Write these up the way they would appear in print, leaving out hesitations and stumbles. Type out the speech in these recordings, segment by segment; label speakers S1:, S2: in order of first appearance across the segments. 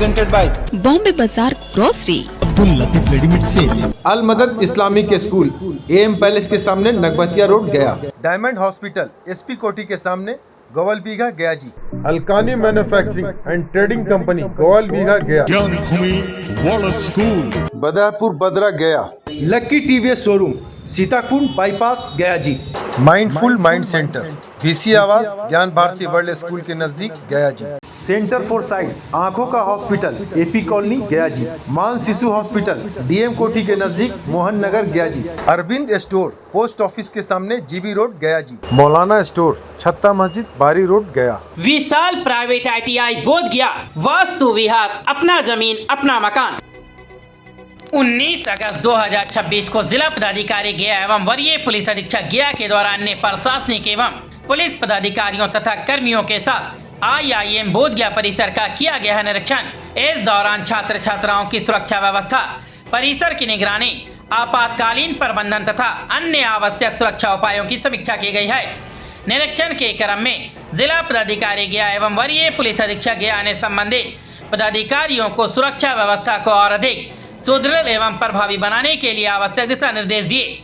S1: presented by
S2: Bombay Bazaar grocery,
S3: Abdul Latif readymade sale,
S4: Al Madad Islamic school, AM palace के सामने Nagbatiya road Gaya.
S5: Diamond hospital, SP Kothi के सामने Gowal Bigha Gaya ji.
S4: Alkani manufacturing and trading company Gowal Bigha Gaya.
S3: Gyan Bhumi वाला school,
S5: Badapur Badra Gaya.
S4: Lucky TVS showroom, Sitakund bypass Gaya ji.
S5: Mindful mind centre, VC आवास, ज्ञान Bharti world school के नजदीक गया जी।
S4: सेंटर फॉर साइट, आंखों का हॉस्पिटल, AP कॉलोनी गया जी। मान शिशु हॉस्पिटल, DM कोठी के नजदीक मोहन नगर गया जी।
S5: अरविंद स्टोर, पोस्ट ऑफिस के सामने GB रोड गया जी। मौलाना स्टोर, छत्ता मस्जिद, बारी रोड गया।
S6: विशाल प्राइवेट ITI बोध गया, वास्तु विहार, अपना जमीन अपना मकान। 19 अगस्त 2026 को जिला पदाधिकारी गया एवं वरीय पुलिस अधीक्षक गया के द्वारा अन्य प्रशासनिक एवं पुलिस पदाधिकारियों तथा कर्मियों के साथ IIM बोध गया परिसर का किया गया है निरीक्षण। इस दौरान छात्र छात्राओं की सुरक्षा व्यवस्था, परिसर की निगरानी, आपातकालीन प्रबंधन तथा अन्य आवश्यक सुरक्षा उपायों की समीक्षा की गई है। निरीक्षण के क्रम में जिला पदाधिकारी गया एवं वरीय पुलिस अधीक्षक गया ने संबंधित पदाधिकारियों को सुरक्षा व्यवस्था को और अधिक सुदृढ़ एवं प्रभावी बनाने के लिए आवश्यक दिशा निर्देश दिए।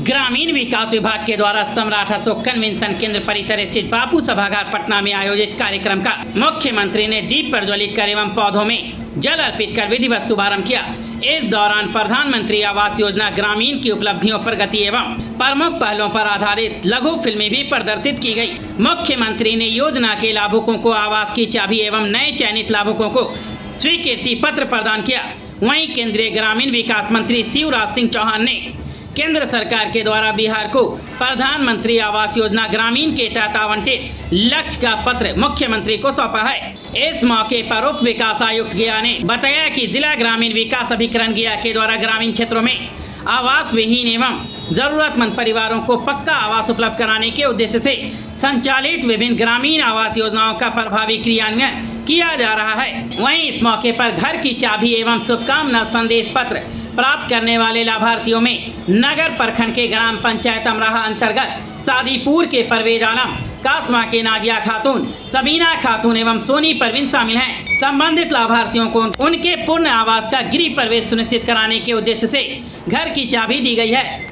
S6: ग्रामीण विकास विभाग के द्वारा सम्राट अशोक कन्वेंशन केंद्र परिसर स्थित बापू सभागार पटना में आयोजित कार्यक्रम का मुख्यमंत्री ने दीप प्रज्वलित कर एवं पौधों में जल अर्पित कर विधिवत शुभारंभ किया। इस दौरान प्रधानमंत्री आवास योजना ग्रामीण की उपलब्धियों, प्रगति एवं प्रमुख पहलों पर आधारित लघु फिल्में भी प्रदर्शित की गई। मुख्यमंत्री ने योजना के लाभुकों को आवास की चाबी एवं नए चयनित लाभुकों को स्वीकृति पत्र प्रदान किया। वहीं केंद्रीय ग्रामीण विकास मंत्री शिवराज सिंह चौहान ने केंद्र सरकार के द्वारा बिहार को प्रधानमंत्री आवास योजना ग्रामीण के तहत आवंटित लक्ष्य का पत्र मुख्यमंत्री को सौंपा है। इस मौके पर उप विकास आयुक्त गया ने बताया कि जिला ग्रामीण विकास अभिकरण गया के द्वारा ग्रामीण क्षेत्रों में आवास विहीन एवं जरूरतमंद परिवारों को पक्का आवास उपलब्ध कराने के उद्देश्य से संचालित विभिन्न ग्रामीण आवास योजनाओं का प्रभावी क्रियान्वयन किया जा रहा है। वहीं इस मौके पर घर की चाबी एवं शुभकामना संदेश पत्र प्राप्त करने वाले लाभार्थियों में नगर प्रखंड के ग्राम पंचायत अमराहा अंतर्गत सादीपुर के परवेज आलम, कासमा के नादिया खातून, सबीना खातून एवं सोनी परवीन शामिल हैं। संबंधित लाभार्थियों को उनके पूर्ण आवास का गृह प्रवेश सुनिश्चित कराने के उद्देश्य से घर की चाबी दी गई है।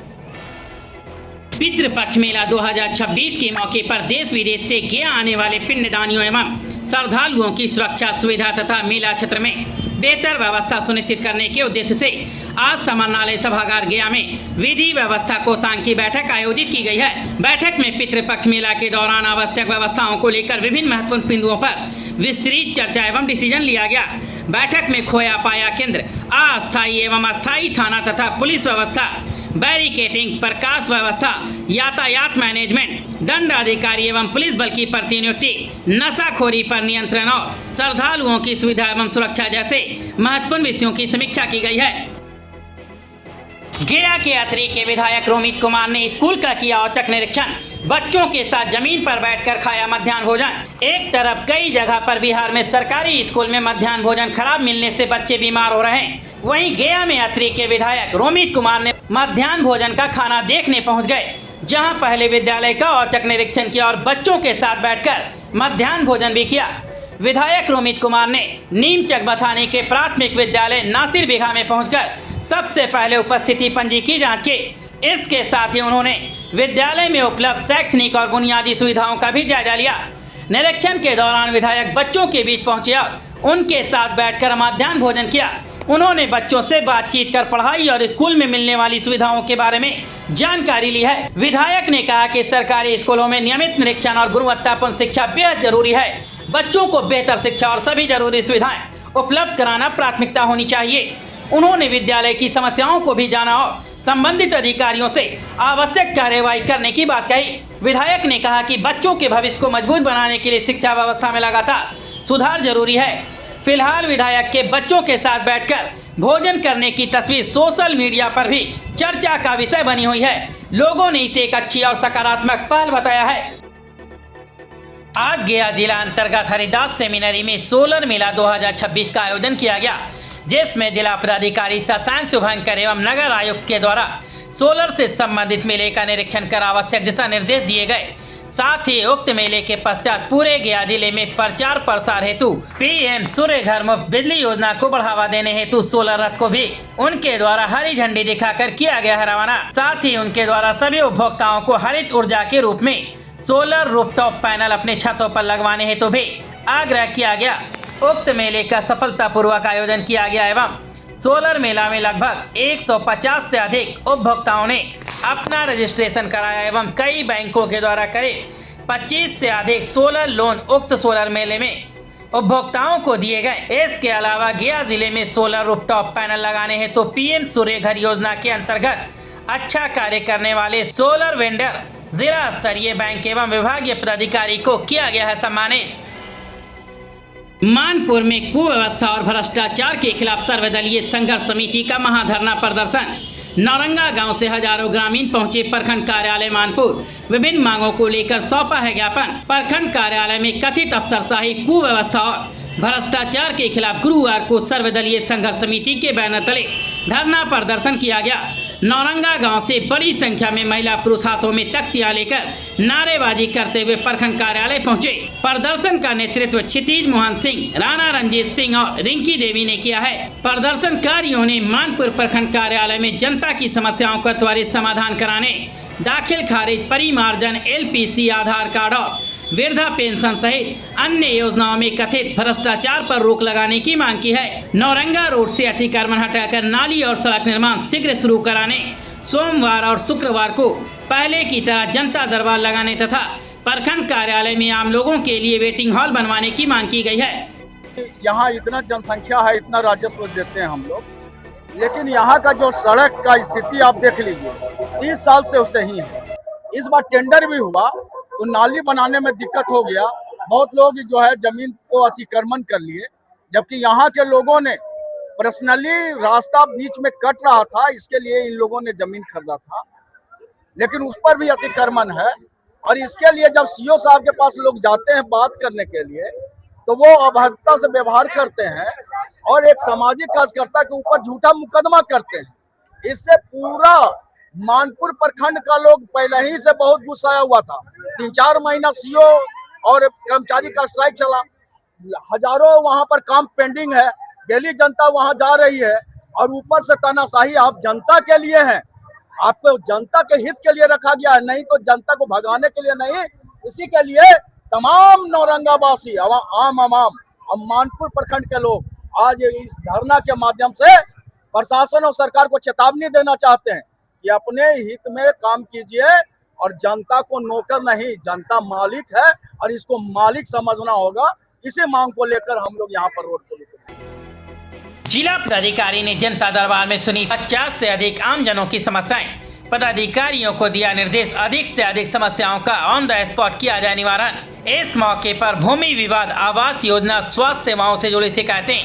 S6: पितृपक्ष मेला 2026 के मौके पर देश विदेश से गया आने वाले पिंडदानियों एवं श्रद्धालुओं की सुरक्षा, सुविधा तथा मेला क्षेत्र में बेहतर व्यवस्था सुनिश्चित करने के उद्देश्य से आज समरनालय सभागार गया में विधि व्यवस्था कोषांग की बैठक आयोजित की गई है। बैठक में पितृपक्ष मेला के दौरान आवश्यक व्यवस्थाओं को लेकर विभिन्न महत्वपूर्ण बिंदुओं पर विस्तृत चर्चा एवं डिसीजन लिया गया। बैठक में खोया पाया केंद्र, अस्थायी एवं अस्थायी थाना तथा पुलिस व्यवस्था, बैरिकेटिंग, प्रकाश व्यवस्था, यातायात मैनेजमेंट, दंड अधिकारी एवं पुलिस बल की प्रतिनियुक्ति, नशाखोरी पर नियंत्रण और श्रद्धालुओं की सुविधा एवं सुरक्षा जैसे महत्वपूर्ण विषयों की समीक्षा की गई है। गया के अतरी के विधायक रोमित कुमार ने स्कूल का किया औचक निरीक्षण। बच्चों के साथ जमीन पर बैठकर खाया मध्याह्न भोजन। एक तरफ कई जगह पर बिहार में सरकारी स्कूल में मध्याह्न भोजन खराब मिलने से बच्चे बीमार हो रहे हैं। वहीं गया में अतरी के विधायक रोमित कुमार ने मध्याह्न भोजन का खाना देखने पहुंच गए, जहां पहले विद्यालय का औचक निरीक्षण किया और बच्चों के साथ बैठकर मध्याह्न भोजन भी किया। विधायक रोमित कुमार ने नीमचक बथानी के प्राथमिक विद्यालय नासिर बिघा में पहुंचकर सबसे पहले उपस्थिति पंजी की जांच की। इसके साथ ही उन्होंने विद्यालय में उपलब्ध शैक्षणिक और बुनियादी सुविधाओं का भी जायजा लिया। निरीक्षण के दौरान विधायक बच्चों के बीच पहुंचे और उनके साथ बैठकर मध्याह्न भोजन किया। उन्होंने बच्चों से बातचीत कर पढ़ाई और स्कूल में मिलने वाली सुविधाओं के बारे में जानकारी ली है। विधायक ने कहा कि सरकारी स्कूलों में नियमित निरीक्षण और गुणवत्तापूर्ण शिक्षा बेहद जरूरी है। बच्चों को बेहतर शिक्षा और सभी जरूरी सुविधाएं उपलब्ध कराना प्राथमिकता होनी चाहिए। उन्होंने विद्यालय की समस्याओं को भी जाना और संबंधित अधिकारियों से आवश्यक कार्यवाही करने की बात कही। विधायक ने कहा कि बच्चों के भविष्य को मजबूत बनाने के लिए शिक्षा व्यवस्था में लगातार सुधार जरूरी है। फिलहाल विधायक के बच्चों के साथ बैठकर भोजन करने की तस्वीर सोशल मीडिया पर भी चर्चा का विषय बनी हुई है। लोगों ने इसे एक अच्छी और सकारात्मक पहल बताया है। आज गया जिला अंतर्गत हरिदास सेमिनरी में सोलर मेला 2026 का आयोजन किया गया, जिसमें जिला पदाधिकारी शशांक शुभंकर एवं नगर आयुक्त के द्वारा सोलर से संबंधित मेले का निरीक्षण कर आवश्यक दिशा निर्देश दिए गए। साथ ही उक्त मेले के पश्चात पूरे गया जिले में प्रचार प्रसार हेतु पीएम सूर्य घर मुफ्त बिजली योजना को बढ़ावा देने हेतु सोलर रथ को भी उनके द्वारा हरी झंडी दिखाकर किया गया है रवाना। साथ ही उनके द्वारा सभी उपभोक्ताओं को हरित ऊर्जा के रूप में सोलर रूफटॉप पैनल अपने छतों पर लगवाने हेतु भी आग्रह किया गया। उक्त मेले का सफलतापूर्वक आयोजन किया गया एवं सोलर मेला में लगभग 150 से अधिक उपभोक्ताओं ने अपना रजिस्ट्रेशन कराया एवं कई बैंकों के द्वारा करीब 25 से अधिक सोलर लोन उक्त सोलर मेले में उपभोक्ताओं को दिए गए। इसके अलावा गया जिले में सोलर रूफटॉप पैनल लगाने हेतु तो पीएम सूर्य घर योजना के अंतर्गत अच्छा कार्य करने वाले सोलर वेंडर जिला स्तरीय बैंक एवं विभागीय पदाधिकारी को किया गया है सम्मानित। मानपुर में कुव्यवस्था और भ्रष्टाचार के खिलाफ सर्वदलीय संघर्ष समिति का महाधरना प्रदर्शन। नौरंगा गांव से हजारों ग्रामीण पहुंचे प्रखंड कार्यालय मानपुर। विभिन्न मांगों को लेकर सौंपा है ज्ञापन। प्रखंड कार्यालय में कथित अफसरशाही, कुव्यवस्था और भ्रष्टाचार के खिलाफ गुरुवार को सर्वदलीय संघर्ष समिति के बैनर तले धरना प्रदर्शन किया गया। नौरंगा गांव से बड़ी संख्या में महिला पुरुष हाथों में तख्तियां लेकर नारेबाजी करते हुए प्रखंड कार्यालय पहुंचे। प्रदर्शन का नेतृत्व क्षितिज मोहन सिंह, राणा रंजीत सिंह और रिंकी देवी ने किया है। प्रदर्शनकारियों ने मानपुर प्रखंड कार्यालय में जनता की समस्याओं का त्वरित समाधान कराने, दाखिल खारिज, परिमार्जन, LPC, आधार कार्ड और वृद्धा पेंशन सहित अन्य योजनाओं में कथित भ्रष्टाचार पर रोक लगाने की मांग की है। नौरंगा रोड से अतिक्रमण हटाकर नाली और सड़क निर्माण शीघ्र शुरू कराने, सोमवार और शुक्रवार को पहले की तरह जनता दरबार लगाने तथा प्रखंड कार्यालय में आम लोगों के लिए वेटिंग हॉल बनवाने की मांग की गई है।
S1: यहाँ इतना जनसंख्या है, इतना राजस्व देते हैं हम लोग, लेकिन यहाँ का जो सड़क का स्थिति आप देख लीजिए, 30 साल से उससे ही है। इस बार टेंडर भी हुआ तो नाली बनाने में दिक्कत हो गया। बहुत लोग जो है जमीन को अतिक्रमण कर लिए, जबकि यहाँ के लोगों ने पर्सनली रास्ता बीच में कट रहा था, इसके लिए इन लोगों ने जमीन खरीदा था, लेकिन उस पर भी अतिक्रमण है। और इसके लिए जब सीओ साहब के पास लोग जाते हैं बात करने के लिए, तो वो अभद्रता से व्यवहार करते हैं और एक सामाजिक कार्यकर्ता के ऊपर झूठा मुकदमा करते हैं। इससे पूरा मानपुर प्रखंड का लोग पहले ही से बहुत गुस्साया हुआ था। 3-4 महीना सीओ और कर्मचारी का स्ट्राइक चला, हजारों वहां पर काम पेंडिंग है, डेली जनता वहां जा रही है और ऊपर से तानाशाही। आप जनता के लिए हैं, आपको जनता के हित के लिए रखा गया है, नहीं तो जनता को भगाने के लिए नहीं। इसी के लिए तमाम नौरंगावासी, आम और मानपुर प्रखंड के लोग आज इस धरना के माध्यम से प्रशासन और सरकार को चेतावनी देना चाहते हैं कि अपने हित में काम कीजिए और जनता को नौकर नहीं, जनता मालिक है और इसको मालिक समझना होगा। इसी मांग को लेकर हम लोग यहाँ पर रोड पर उतरे।
S6: जिला पदाधिकारी ने जनता दरबार में सुनी 50 से अधिक आमजनों की समस्याएं। पदाधिकारियों को दिया निर्देश, अधिक से अधिक समस्याओं का ऑन द स्पॉट किया जाए निवारण। इस मौके पर भूमि विवाद, आवास योजना, स्वास्थ्य सेवाओं से जुड़ी शिकायतें,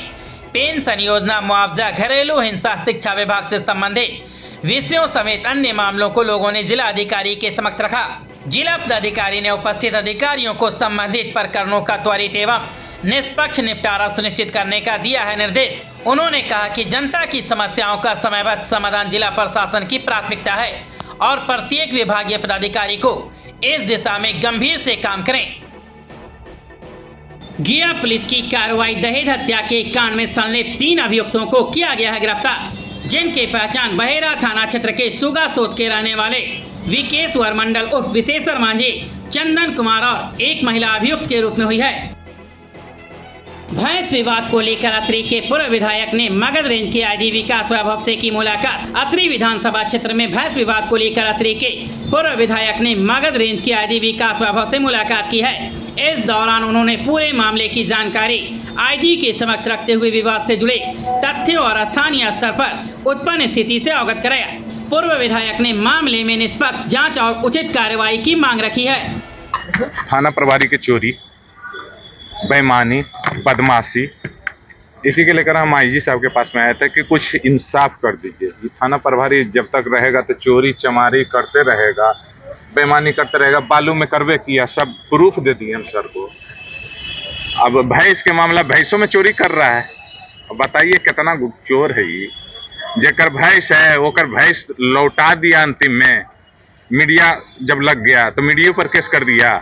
S6: पेंशन योजना, मुआवजा, घरेलू हिंसा, शिक्षा विभाग से संबंधित विषयों समेत अन्य मामलों को लोगों ने जिला अधिकारी के समक्ष रखा। जिला पदाधिकारी ने उपस्थित अधिकारियों को संबंधित प्रकरणों का त्वरित एवं निष्पक्ष निपटारा सुनिश्चित करने का दिया है निर्देश। उन्होंने कहा कि जनता की समस्याओं का समयबद्ध समाधान जिला प्रशासन की प्राथमिकता है और प्रत्येक विभागीय पदाधिकारी को इस दिशा में गंभीर से काम करें। गया पुलिस की कार्रवाई, दहेज हत्या के कांड में संलिप्त 3 अभियुक्तों को किया गया है गिरफ्तार, जिनकी पहचान बहेरा थाना क्षेत्र के सुगासोत के रहने वाले विकेश्वर मंडल उर्फ विशेश्वर मांझी, चंदन कुमार और एक महिला अभियुक्त के रूप में हुई है। भैंस विवाद को लेकर अतरी के पूर्व विधायक ने मगध रेंज के आईजी विकास वैभव से की मुलाकात। अतरी विधानसभा क्षेत्र में भैंस विवाद को लेकर अतरी के पूर्व विधायक ने मगध रेंज के आईजी विकास वैभव से मुलाकात की है। इस दौरान उन्होंने पूरे मामले की जानकारी आईजी के समक्ष रखते हुए विवाद से जुड़े तथ्यों और स्थानीय स्तर पर उत्पन्न स्थिति से अवगत कराया। पूर्व विधायक ने मामले में निष्पक्ष जांच और उचित कार्रवाई की मांग रखी है।
S7: थाना प्रभारी की चोरी, बेईमानी, बदमाशी, इसी के लेकर हम आईजी साहब के पास में आए थे कि कुछ इंसाफ कर दीजिए। थाना प्रभारी जब तक रहेगा तो चोरी चमारी करते रहेगा, बेईमानी करते रहेगा। बालू में करवे किया, सब प्रूफ दे दिए हम सर को। अब भैंस के मामला, भैंसों में चोरी कर रहा है, बताइए कितना चोर है ये। जेकर भैंस है ओकर भैंस लौटा दिया, अंतिम में मीडिया जब लग गया तो मीडिया पर केस कर दिया।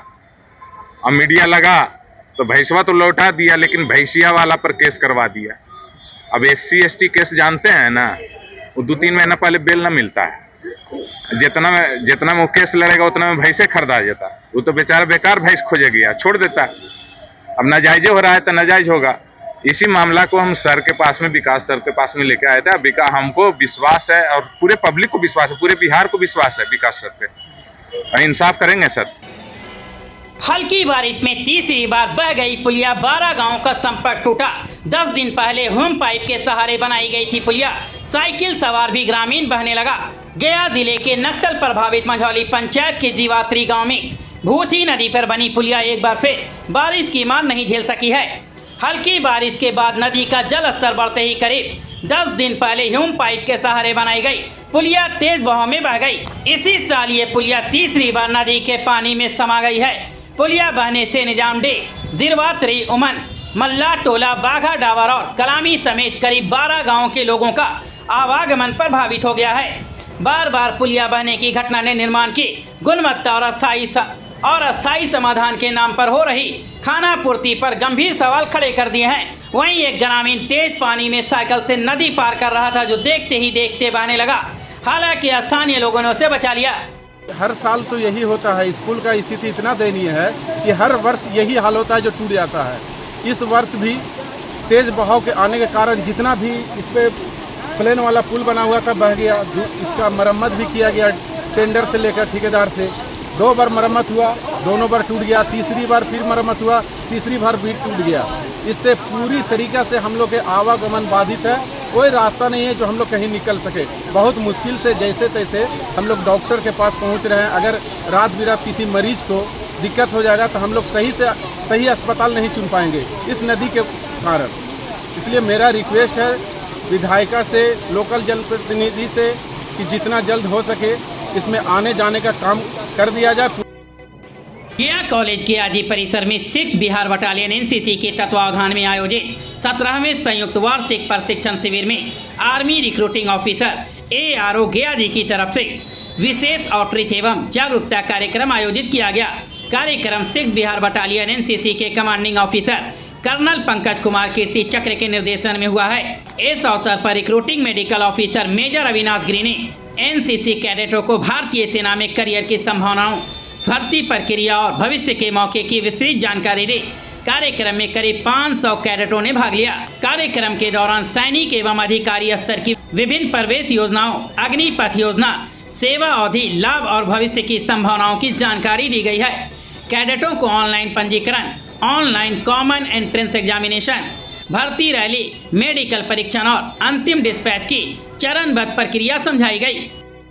S7: और मीडिया लगा तो भैंसवा तो लौटा दिया, लेकिन भैंसिया वाला पर केस करवा दिया। अब SC ST केस जानते हैं ना, वो 2-3 महीना पहले बेल ना मिलता है। जितना में वो केस लड़ेगा उतना में भैंसे खरीदा जाता, वो तो बेचारा बेकार भैंस खोजे गया, छोड़ देता। अब नाजायज हो रहा है तो नाजायज होगा। इसी मामला को हम सर के पास में, विकास सर के पास में लेके आए थे। हमको विश्वास है और पूरे पब्लिक को विश्वास है, पूरे बिहार को विश्वास है विकास सर पे, इंसाफ करेंगे सर।
S6: हल्की बारिश में तीसरी बार बह गई पुलिया, 12 गांवों का संपर्क टूटा। 10 दिन पहले होम पाइप के सहारे बनाई गई थी पुलिया, साइकिल सवार भी ग्रामीण बहने लगा। गया जिले के नक्सल प्रभावित मंझौली पंचायत के जीवात्री गांव में भूथी नदी पर बनी पुलिया एक बार फिर बारिश की मार नहीं झेल सकी है। हल्की बारिश के बाद नदी का जल स्तर बढ़ते ही करीब 10 दिन पहले होम पाइप के सहारे बनाई गई पुलिया तेज बहाव में बह गई। इसी साल ये पुलिया तीसरी बार नदी के पानी में समा गई है। पुलिया बहने से निजामडे, जिरवात्री, उमन, मल्ला टोला, बाघा डावर और कलामी समेत करीब 12 गाँव के लोगों का आवागमन प्रभावित हो गया है। बार बार पुलिया बहने की घटना ने निर्माण की गुणवत्ता और अस्थायी समाधान के नाम पर हो रही खाना पूर्ति पर गंभीर सवाल खड़े कर दिए हैं। वहीं एक ग्रामीण तेज पानी में साइकिल से नदी पार कर रहा था, जो देखते ही देखते बहने लगा। हालांकि स्थानीय लोगों ने उसे बचा लिया।
S8: हर साल तो यही होता है। स्कूल का स्थिति इतना दयनीय है कि हर वर्ष यही हाल होता है जो टूट जाता है। इस वर्ष भी तेज बहाव के आने के कारण जितना भी इस पे प्लेन वाला पुल बना हुआ था बह गया। इसका मरम्मत भी किया गया टेंडर से लेकर ठेकेदार से। 2 बार मरम्मत हुआ, दोनों बार टूट गया। तीसरी बार फिर मरम्मत हुआ, तीसरी बार भी टूट गया। इससे पूरी तरीक़ा से हम लोग के आवागमन बाधित है। कोई रास्ता नहीं है जो हम लोग कहीं निकल सके। बहुत मुश्किल से जैसे तैसे हम लोग डॉक्टर के पास पहुंच रहे हैं। अगर रात बिरात किसी मरीज को दिक्कत हो जाएगा तो हम लोग सही अस्पताल नहीं चुन पाएंगे इस नदी के कारण। इसलिए मेरा रिक्वेस्ट है विधायिका से, लोकल जनप्रतिनिधि से कि जितना जल्द हो सके इसमें आने जाने का काम कर दिया जाए।
S6: गया कॉलेज के आजी परिसर में 6 बिहार बटालियन NCC के तत्वावधान में आयोजित 17वें संयुक्त वार्षिक प्रशिक्षण शिविर में आर्मी रिक्रूटिंग ऑफिसर ARO गया जी की तरफ से विशेष आउटरीच एवं जागरूकता कार्यक्रम आयोजित किया गया। कार्यक्रम 6 बिहार बटालियन NCC के commanding officer colonel Pankaj Kumar Kirti Chakra के निर्देशन में हुआ है। इस अवसर पर recruiting medical officer major Avinash Giri ने NCC कैडेटों को भारतीय सेना में करियर की संभावनाओं, भर्ती प्रक्रिया और भविष्य के मौके की विस्तृत जानकारी दी। कार्यक्रम में करीब 500 कैडेटों ने भाग लिया। कार्यक्रम के दौरान सैनिक एवं अधिकारी स्तर की विभिन्न प्रवेश योजनाओं, अग्निपथ योजना, सेवा अवधि, लाभ और भविष्य की संभावनाओं की जानकारी दी गई है। कैडेटों को ऑनलाइन पंजीकरण, ऑनलाइन कॉमन एंट्रेंस एग्जामिनेशन, भर्ती रैली, मेडिकल परीक्षण और अंतिम डिस्पैच की चरणबद्ध प्रक्रिया समझाई गई।